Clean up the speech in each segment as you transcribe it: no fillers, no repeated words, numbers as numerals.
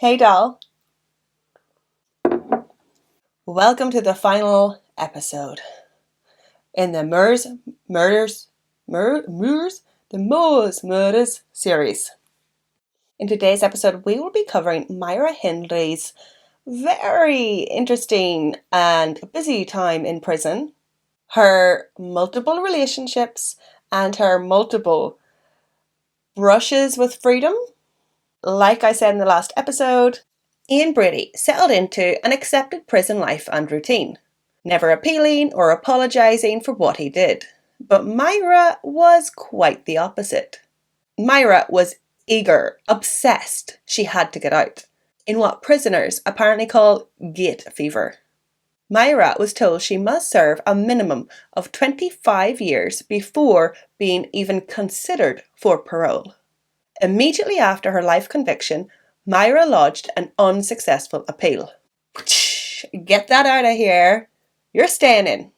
Hey doll, welcome to the final episode in the Moors Murders series. In today's episode, we will be covering Myra Hindley's very interesting and busy time in prison, her multiple relationships, and her multiple brushes with freedom. Like I said in the last episode, Brady settled into an accepted prison life and routine, never appealing or apologising for what he did. But Myra was quite the opposite. Myra was eager, obsessed. She had to get out, in what prisoners apparently call gate fever. Myra was told she must serve a minimum of 25 years before being even considered for parole. Immediately after her life conviction, Myra lodged an unsuccessful appeal. Get that out of here. You're staying in.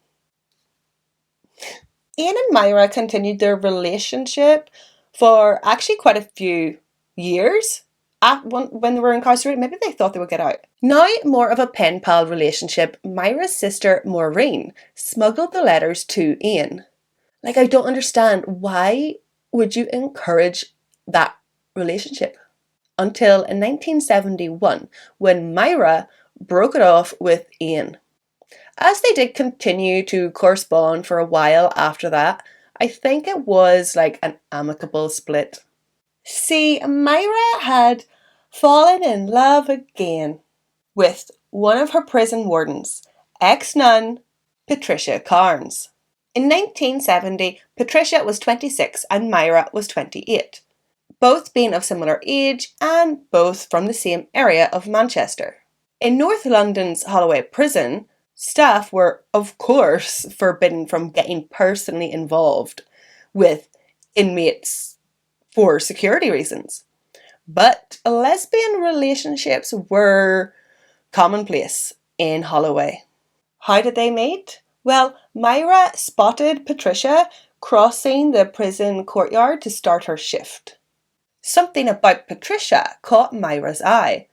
Ian and Myra continued their relationship for actually quite a few years. When they were incarcerated, maybe they thought they would get out. Now more of a pen pal relationship, Myra's sister Maureen smuggled the letters to Ian. I don't understand. Why would you encourage that relationship? Until in 1971, when Myra broke it off with Ian. As they did continue to correspond for a while after that, I think it was like an amicable split. See, Myra had fallen in love again with one of her prison wardens, ex-nun Patricia Cairns. In 1970, Patricia was 26 and Myra was 28. Both being of similar age and both from the same area of Manchester. In North London's Holloway prison, staff were, of course, forbidden from getting personally involved with inmates for security reasons. But lesbian relationships were commonplace in Holloway. How did they meet? Well, Myra spotted Patricia crossing the prison courtyard to start her shift. Something about Patricia caught Myra's eye.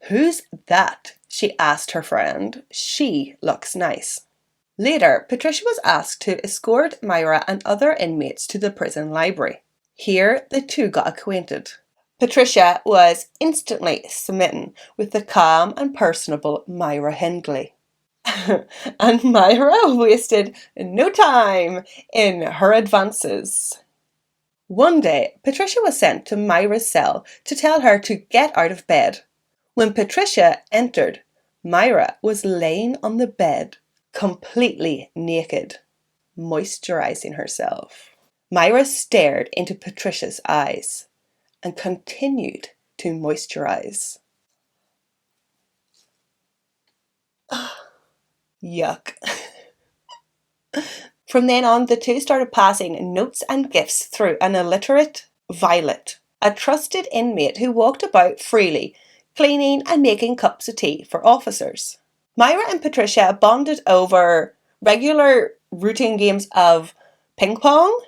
"Who's that?" she asked her friend. "She looks nice." Later, Patricia was asked to escort Myra and other inmates to the prison library. Here, the two got acquainted. Patricia was instantly smitten with the calm and personable Myra Hindley. And Myra wasted no time in her advances. One day, Patricia was sent to Myra's cell to tell her to get out of bed. When Patricia entered, Myra was laying on the bed, completely naked, moisturizing herself. Myra stared into Patricia's eyes and continued to moisturize. Yuck. From then on, the two started passing notes and gifts through an illiterate Violet, a trusted inmate who walked about freely, cleaning and making cups of tea for officers. Myra and Patricia bonded over regular routine games of ping pong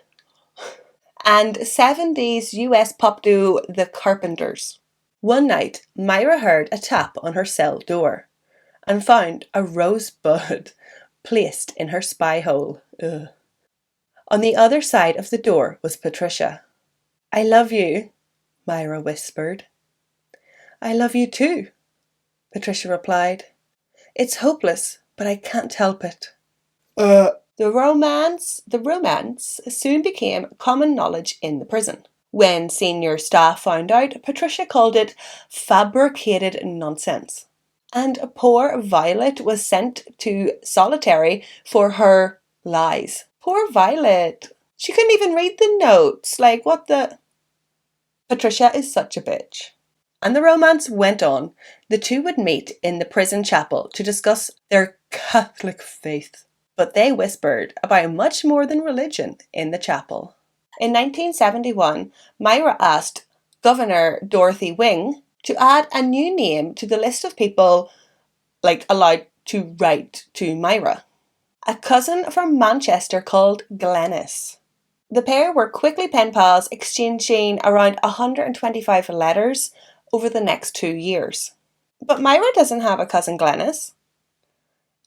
and 70s US pop duo The Carpenters. One night, Myra heard a tap on her cell door and found a rosebud placed in her spy hole. Ugh. On the other side of the door was Patricia. "I love you," Myra whispered. "I love you too," Patricia replied. "It's hopeless, but I can't help it." The romance soon became common knowledge in the prison. When senior staff found out, Patricia called it fabricated nonsense. And poor Violet was sent to solitary for her lies. Poor Violet. She couldn't even read the notes. What the... Patricia is such a bitch. And the romance went on. The two would meet in the prison chapel to discuss their Catholic faith. But they whispered about much more than religion in the chapel. In 1971, Myra asked Governor Dorothy Wing to add a new name to the list of people allowed to write to Myra. A cousin from Manchester called Glenys. The pair were quickly pen pals, exchanging around 125 letters over the next 2 years. But Myra doesn't have a cousin Glenys.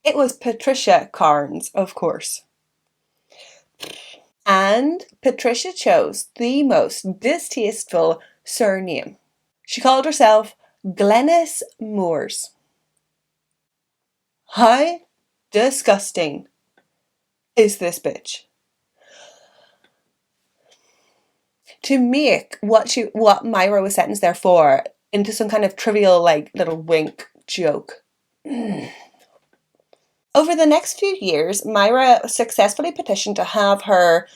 It was Patricia Cairns, of course. And Patricia chose the most distasteful surname. She called herself Glenys Moores. How disgusting is this bitch? To make what Myra was sentenced there for into some kind of trivial, like, little wink joke. Over the next few years, Myra successfully petitioned to have her,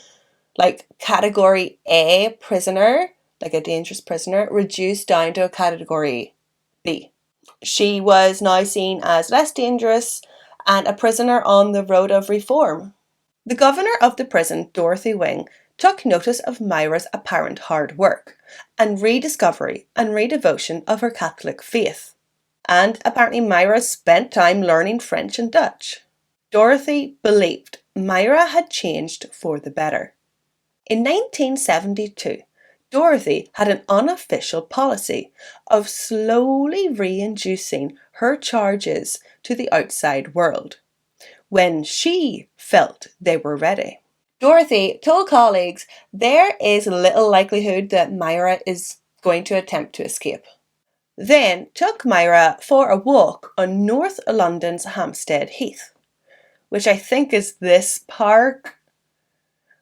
like, category A prisoner, like a dangerous prisoner, reduced down to a category B. She was now seen as less dangerous and a prisoner on the road of reform. The governor of the prison, Dorothy Wing, took notice of Myra's apparent hard work and rediscovery and redevotion of her Catholic faith. And apparently Myra spent time learning French and Dutch. Dorothy believed Myra had changed for the better. In 1972, Dorothy had an unofficial policy of slowly reintroducing her charges to the outside world when she felt they were ready. Dorothy told colleagues there is little likelihood that Myra is going to attempt to escape. Then took Myra for a walk on North London's Hampstead Heath, which I think is this park.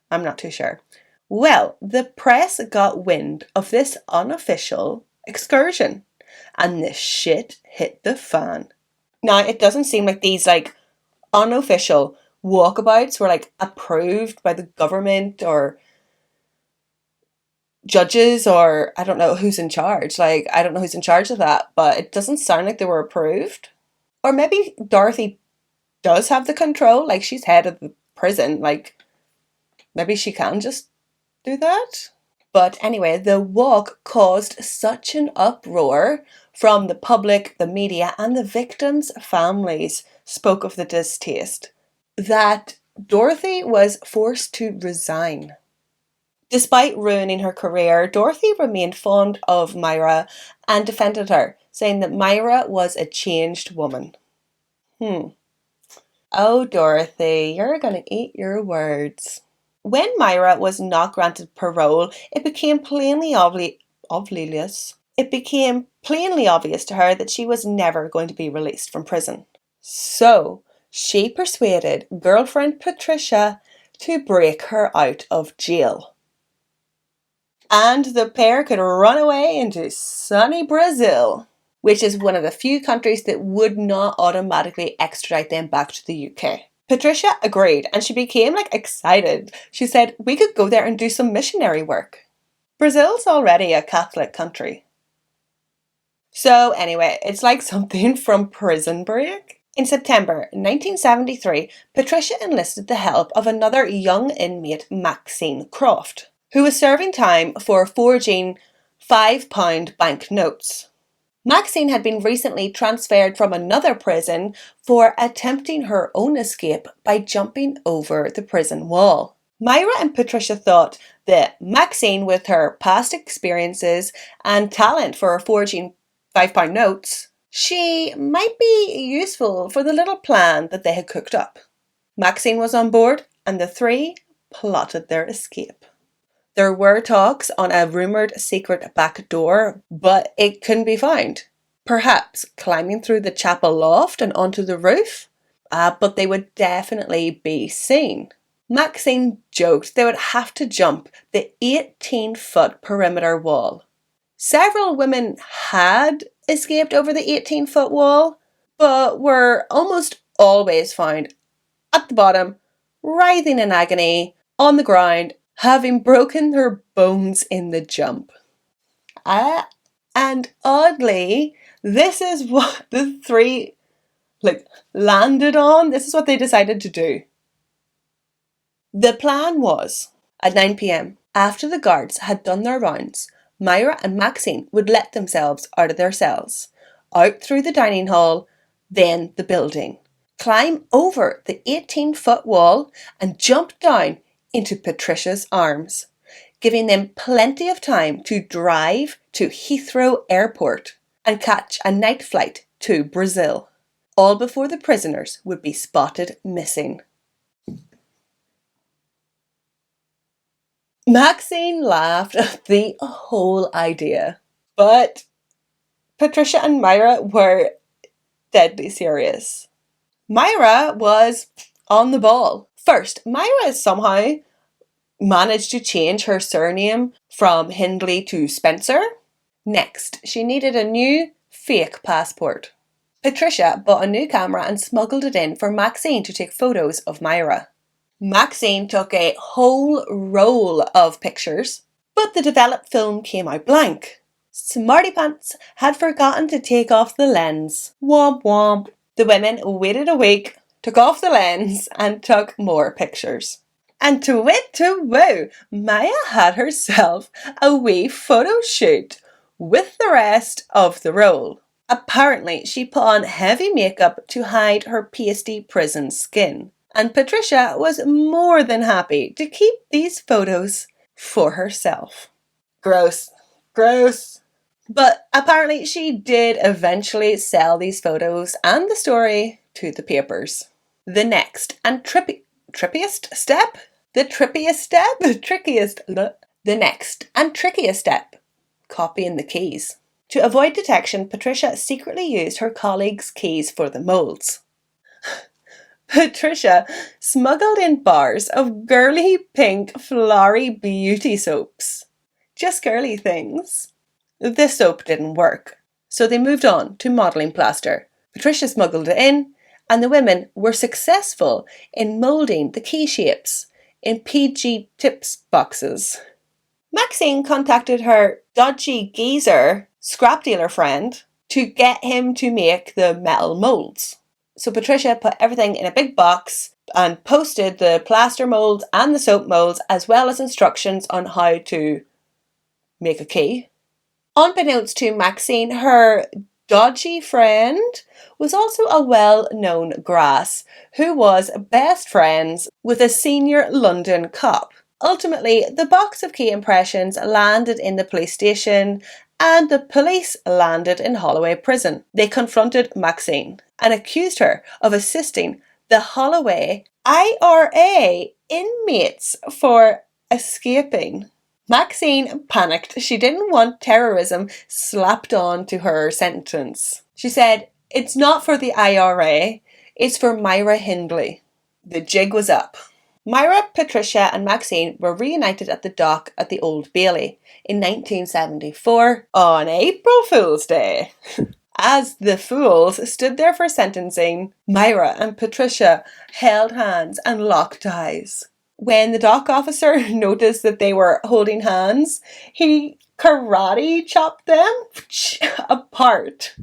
I'm not too sure. Well, the press got wind of this unofficial excursion, and the shit hit the fan. Now, it doesn't seem like these, like, unofficial walkabouts were, like, approved by the government or judges, or I don't know who's in charge. Like, I don't know who's in charge of that, but it doesn't sound like they were approved. Or maybe Dorothy does have the control, like, she's head of the prison, like, maybe she can just do that. But anyway, the walk caused such an uproar from the public, the media, and the victims' families spoke of the distaste that Dorothy was forced to resign. Despite ruining her career, Dorothy remained fond of Myra and defended her, saying that Myra was a changed woman. Oh, Dorothy, you're gonna eat your words. When Myra was not granted parole, it became plainly obvious to her that she was never going to be released from prison. So, she persuaded girlfriend Patricia to break her out of jail. And the pair could run away into sunny Brazil, which is one of the few countries that would not automatically extradite them back to the UK. Patricia agreed, and she became, like, excited. She said, we could go there and do some missionary work. Brazil's already a Catholic country. So anyway, it's like something from Prison Break. In September 1973, Patricia enlisted the help of another young inmate, Maxine Croft, who was serving time for forging £5 bank notes. Maxine had been recently transferred from another prison for attempting her own escape by jumping over the prison wall. Myra and Patricia thought that Maxine, with her past experiences and talent for forging £5 notes, she might be useful for the little plan that they had cooked up. Maxine was on board, and the three plotted their escape. There were talks on a rumoured secret back door, but it couldn't be found. Perhaps climbing through the chapel loft and onto the roof? But they would definitely be seen. Maxine joked they would have to jump the 18-foot perimeter wall. Several women had escaped over the 18-foot wall, but were almost always found at the bottom, writhing in agony, on the ground, having broken their bones in the jump. And oddly, this is what the three landed on. This is what they decided to do. The plan was, at 9 p.m, after the guards had done their rounds, Myra and Maxine would let themselves out of their cells, out through the dining hall, then the building, climb over the 18-foot wall and jump down into Patricia's arms, giving them plenty of time to drive to Heathrow Airport and catch a night flight to Brazil, all before the prisoners would be spotted missing. Maxine laughed at the whole idea, but Patricia and Myra were deadly serious. Myra was on the ball. First, Myra somehow managed to change her surname from Hindley to Spencer. Next, she needed a new fake passport. Patricia bought a new camera and smuggled it in for Maxine to take photos of Myra. Maxine took a whole roll of pictures, but the developed film came out blank. Smarty Pants had forgotten to take off the lens. Womp womp. The women waited a week, took off the lens, and took more pictures. And to wit to woo, Maya had herself a wee photo shoot with the rest of the roll. Apparently, she put on heavy makeup to hide her pasty prison skin, and Patricia was more than happy to keep these photos for herself. Gross. Gross. But apparently she did eventually sell these photos and the story to the papers. The next and trickiest step, copying the keys. To avoid detection, Patricia secretly used her colleagues' keys for the molds. Patricia smuggled in bars of girly pink flowery beauty soaps. Just girly things. The soap didn't work, so they moved on to modelling plaster. Patricia smuggled it in, and the women were successful in moulding the key shapes in PG Tips boxes. Maxine contacted her dodgy geezer scrap dealer friend to get him to make the metal moulds. So Patricia put everything in a big box and posted the plaster moulds and the soap moulds, as well as instructions on how to make a key. Unbeknownst to Maxine, her dodgy friend was also a well-known grass who was best friends with a senior London cop. Ultimately, the box of key impressions landed in the police station and the police landed in Holloway prison. They confronted Maxine and accused her of assisting the Holloway IRA inmates for escaping. Maxine panicked. She didn't want terrorism slapped on to her sentence. She said, "It's not for the IRA, it's for Myra Hindley." The jig was up. Myra, Patricia and Maxine were reunited at the dock at the Old Bailey in 1974 on April Fool's Day. As the fools stood there for sentencing, Myra and Patricia held hands and locked eyes. When the dock officer noticed that they were holding hands, he karate chopped them apart.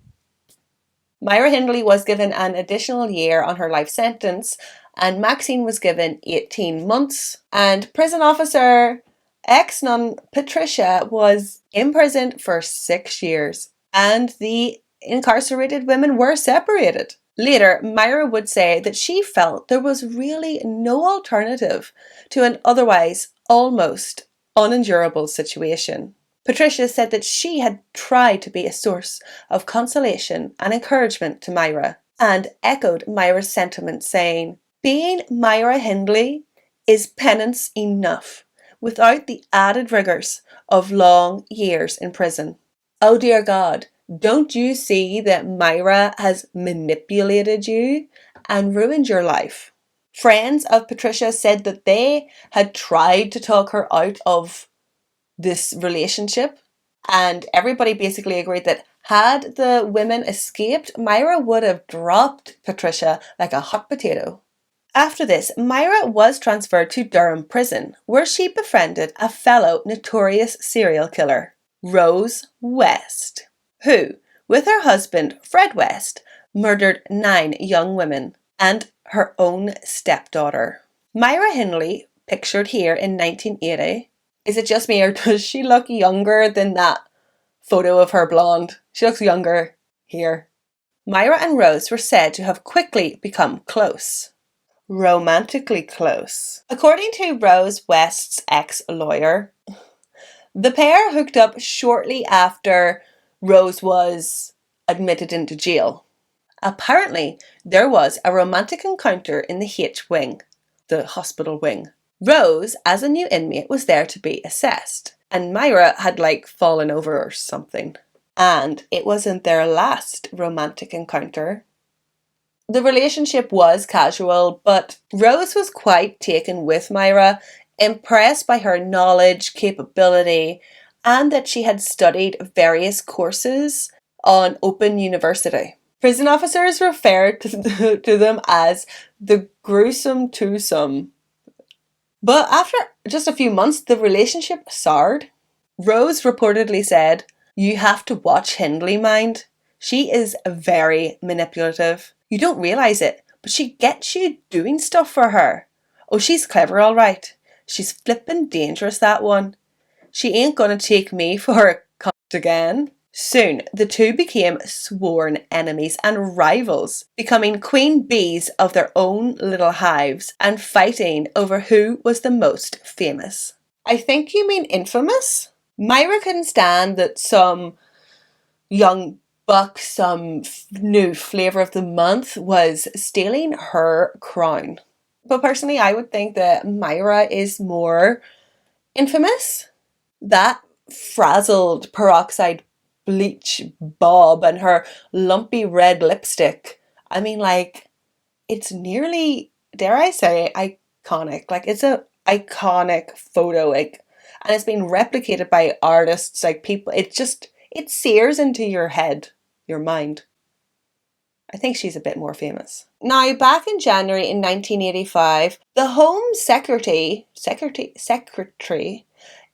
Myra Hindley was given an additional year on her life sentence, and Maxine was given 18 months. And prison officer ex-nun Patricia was imprisoned for 6 years, and the incarcerated women were separated. Later, Myra would say that she felt there was really no alternative to an otherwise almost unendurable situation. Patricia said that she had tried to be a source of consolation and encouragement to Myra, and echoed Myra's sentiment, saying, "Being Myra Hindley is penance enough without the added rigours of long years in prison. Oh dear God, don't you see that Myra has manipulated you and ruined your life?" Friends of Patricia said that they had tried to talk her out of this relationship, and everybody basically agreed that had the women escaped, Myra would have dropped Patricia like a hot potato. After this, Myra was transferred to Durham Prison, where she befriended a fellow notorious serial killer, Rose West, who, with her husband Fred West, murdered 9 young women and her own stepdaughter. Myra Hindley, pictured here in 1980, is it just me or does she look younger than that photo of her blonde? She looks younger here. Myra and Rose were said to have quickly become close. Romantically close. According to Rose West's ex-lawyer, The pair hooked up shortly after Rose was admitted into jail. Apparently, there was a romantic encounter in the H wing, the hospital wing. Rose, as a new inmate, was there to be assessed, and Myra had fallen over or something. And it wasn't their last romantic encounter. The relationship was casual, but Rose was quite taken with Myra, impressed by her knowledge, capability, and that she had studied various courses on Open University. Prison officers referred to them as the gruesome twosome. But after just a few months, the relationship soured. Rose reportedly said, "You have to watch Hindley, mind. She is very manipulative. You don't realise it, but she gets you doing stuff for her. Oh, she's clever all right. She's flippin' dangerous, that one. She ain't gonna take me for a cunt again." Soon, the two became sworn enemies and rivals, becoming queen bees of their own little hives and fighting over who was the most famous. I think you mean infamous? Myra couldn't stand that some young buck, some new flavour of the month, was stealing her crown. But personally, I would think that Myra is more infamous. That frazzled peroxide bleach bob and her lumpy red lipstick. I mean, it's nearly, dare I say, iconic. It's a iconic photo, and it's been replicated by artists, people. It sears into your head, your mind. I think she's a bit more famous. Now, back in January in 1985, the Home Secretary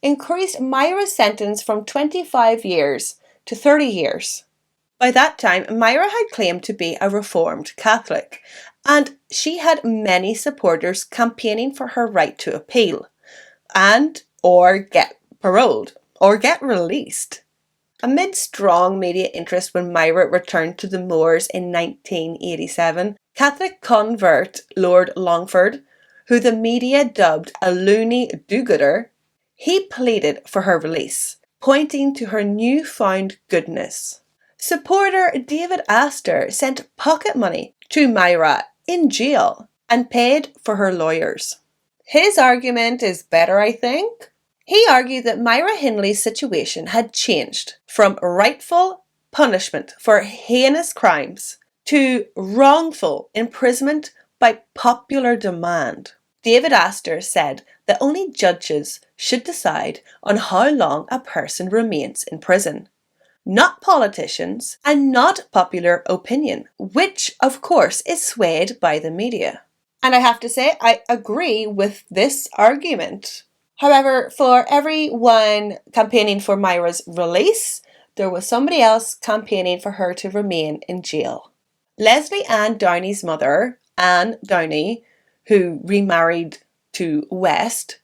increased Myra's sentence from 25 years to 30 years. By that time, Myra had claimed to be a Reformed Catholic, and she had many supporters campaigning for her right to appeal and or get paroled or get released. Amid strong media interest when Myra returned to the moors in 1987, Catholic convert Lord Longford, who the media dubbed a loony do-gooder, he pleaded for her release, pointing to her newfound goodness. Supporter David Astor sent pocket money to Myra in jail and paid for her lawyers. His argument is better, I think. He argued that Myra Hindley's situation had changed from rightful punishment for heinous crimes to wrongful imprisonment by popular demand. David Astor said that only judges should decide on how long a person remains in prison, not politicians and not popular opinion, which of course is swayed by the media. And I have to say, I agree with this argument. However, for everyone campaigning for Myra's release, there was somebody else campaigning for her to remain in jail. Leslie Ann Downey's mother, Anne Downey, who remarried to West,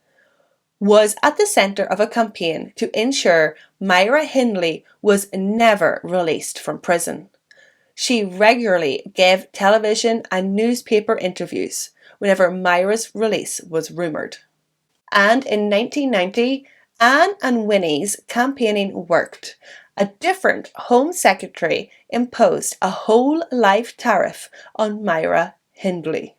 was at the centre of a campaign to ensure Myra Hindley was never released from prison. She regularly gave television and newspaper interviews whenever Myra's release was rumoured. And in 1990, Anne and Winnie's campaigning worked. A different Home Secretary imposed a whole life tariff on Myra Hindley.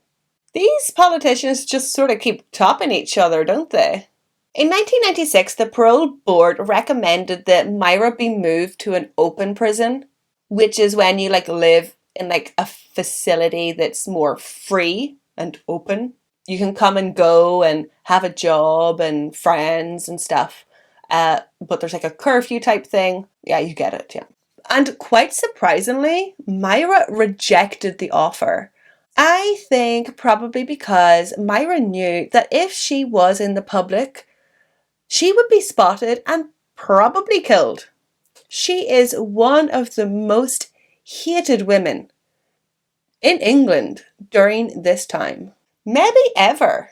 These politicians just sort of keep topping each other, don't they? In 1996, the parole board recommended that Myra be moved to an open prison, which is when you live in a facility that's more free and open. You can come and go and have a job and friends and stuff. But there's a curfew type thing. Yeah, you get it, yeah. And quite surprisingly, Myra rejected the offer. I think probably because Myra knew that if she was in the public, she would be spotted and probably killed. She is one of the most hated women in England during this time. Maybe ever.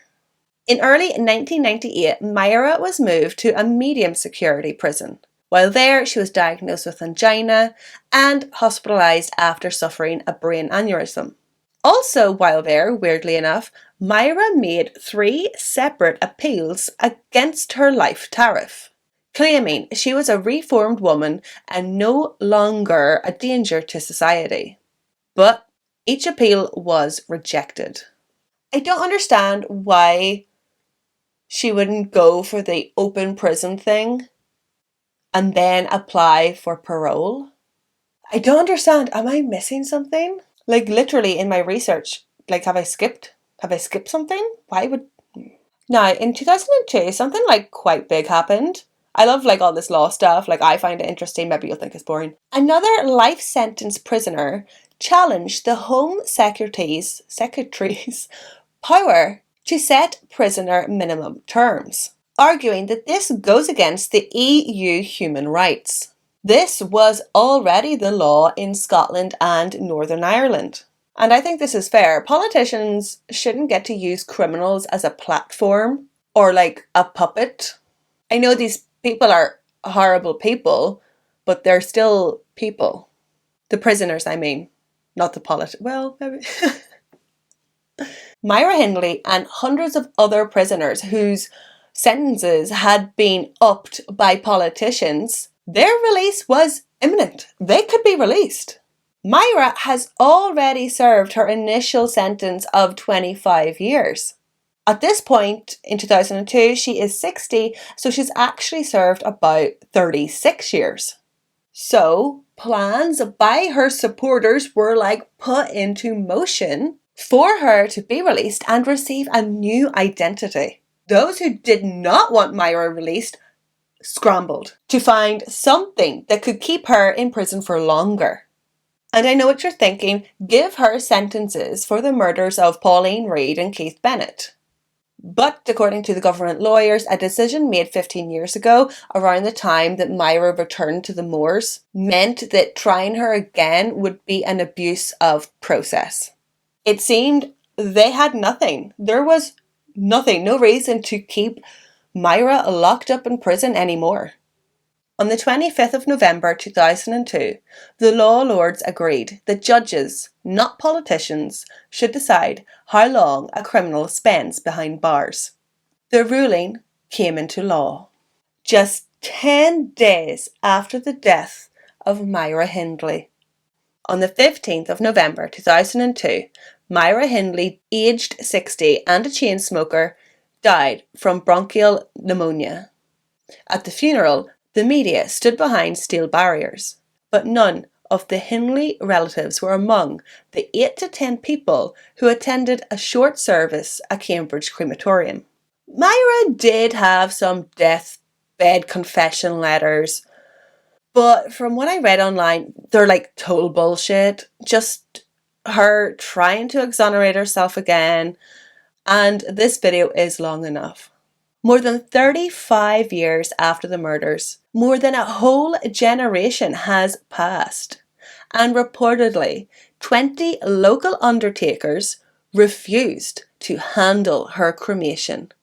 In early 1998, Myra was moved to a medium security prison. While there, she was diagnosed with angina and hospitalised after suffering a brain aneurysm. Also, while there, weirdly enough, Myra made 3 separate appeals against her life tariff. claiming she was a reformed woman and no longer a danger to society. But each appeal was rejected. I don't understand why she wouldn't go for the open prison thing and then apply for parole. I don't understand. Am I missing something? Like literally in my research, like have I skipped something? Why would... Now, in 2002, something like quite big happened. I love like all this law stuff. Like I find it interesting. Maybe you'll think it's boring. Another life sentence prisoner challenged the Home Secretary's power to set prisoner minimum terms, arguing that this goes against the EU human rights. This was already the law in Scotland and Northern Ireland. And I think this is fair. Politicians shouldn't get to use criminals as a platform or like a puppet. I know these people are horrible people, but they're still people. The prisoners, I mean. Not the well, maybe. Myra Hindley and hundreds of other prisoners whose sentences had been upped by politicians, their release was imminent. They could be released. Myra has already served her initial sentence of 25 years. At this point, in 2002, she is 60, so she's actually served about 36 years. So, plans by her supporters were like put into motion for her to be released and receive a new identity. Those who did not want Myra released scrambled to find something that could keep her in prison for longer. And I know what you're thinking, give her sentences for the murders of Pauline Reade and Keith Bennett. But according to the government lawyers, a decision made 15 years ago, around the time that Myra returned to the moors, meant that trying her again would be an abuse of process. It seemed they had nothing. There was nothing, no reason to keep Myra locked up in prison anymore. On the 25th of November 2002, the law lords agreed that judges, not politicians, should decide how long a criminal spends behind bars. The ruling came into law just 10 days after the death of Myra Hindley. On the 15th of November 2002, Myra Hindley, aged 60 and a chain smoker, died from bronchial pneumonia. At the funeral, the media stood behind steel barriers, but none of the Hindley relatives were among the 8 to 10 people who attended a short service at Cambridge crematorium. Myra did have some deathbed confession letters, but from what I read online, they're like total bullshit. Just her trying to exonerate herself again, and this video is long enough. More than 35 years after the murders, more than a whole generation has passed, and reportedly 20 local undertakers refused to handle her cremation.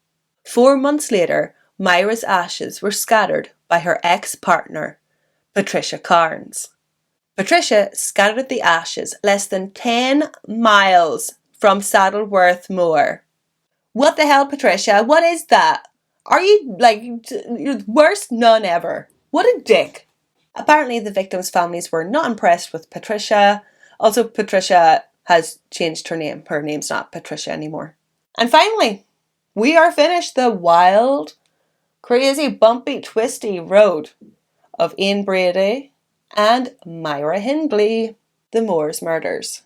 4 months later, Myra's ashes were scattered by her ex-partner, Patricia Cairns. Patricia scattered the ashes less than 10 miles from Saddleworth Moor. What the hell, Patricia? What is that? Are you, like, you're the worst nun ever? What a dick. Apparently the victims' families were not impressed with Patricia. Also, Patricia has changed her name. Her name's not Patricia anymore. And finally, we are finished the wild, crazy, bumpy, twisty road of Ian Brady and Myra Hindley, the Moors murders.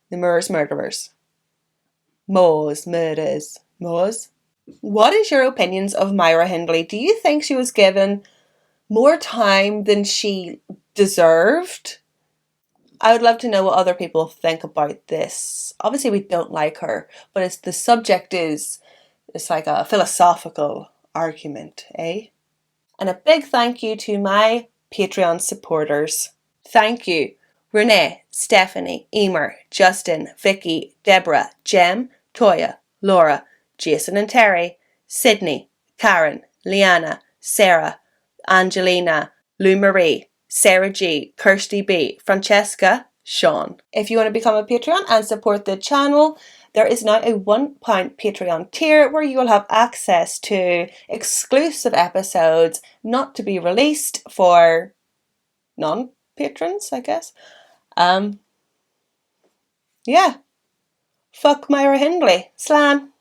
The Moors murderers. Moors murders. Moors? What is your opinions of Myra Hindley? Do you think she was given more time than she deserved? I would love to know what other people think about this. Obviously we don't like her, but it's like a philosophical argument, eh? And a big thank you to my Patreon supporters. Thank you, Renee, Stephanie, Emer, Justin, Vicky, Deborah, Jem, Toya, Laura, Jason and Terry, Sydney, Karen, Leanna, Sarah, Angelina, Lou Marie, Sarah G, Kirsty B, Francesca, Sean. If you want to become a Patreon and support the channel, There is now a £1 Patreon tier where you will have access to exclusive episodes not to be released for non-patrons, I guess. Yeah. Fuck Myra Hindley. Slan.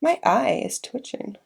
My eye is twitching.